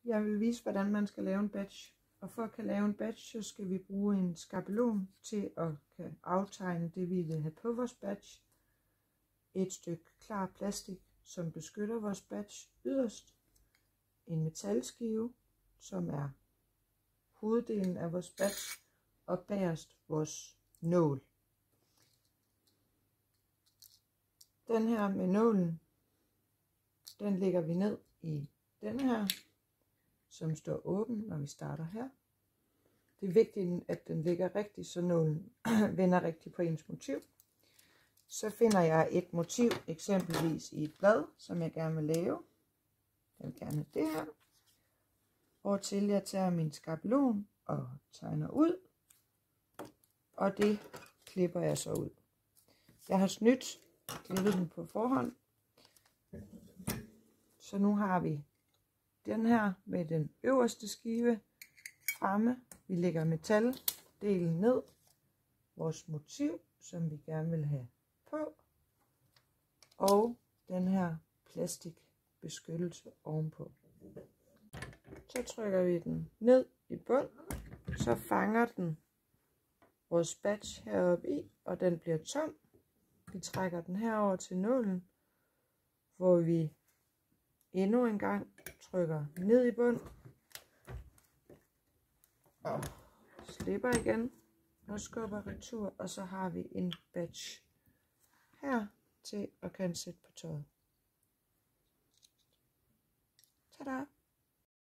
Jeg vil vise, hvordan man skal lave en badge. Og for at kan lave en badge, så skal vi bruge en skabelon til at kan aftegne det, vi vil have på vores badge. Et stykke klar plastik, som beskytter vores badge yderst. En metalskive, som er hoveddelen af vores badge. Og bagerst vores nål. Den her med nålen, den lægger vi ned i den her, som står åben, når vi starter her. Det er vigtigt, at den ligger rigtigt, så nålen vender rigtigt på ens motiv. Så finder jeg et motiv, eksempelvis i et blad, som jeg gerne vil lave. Jeg vil gerne have det her. Og til jeg tager min skabelon og tegner ud. Og det klipper jeg så ud. Jeg har snydt klippet den på forhånd. Så nu har vi den her med den øverste skive fremme. Vi lægger metaldelen ned. Vores motiv, som vi gerne vil have på. Og den her plastikbeskyttelse ovenpå. Så trykker vi den ned i bund. Så fanger den vores badge heroppe i, og den bliver tom. Vi trækker den herover til nålen, hvor vi endnu en gang trykker ned i bund og slipper igen og skubber retur, og så har vi en badge her til at kan sætte på tøjet. Tada!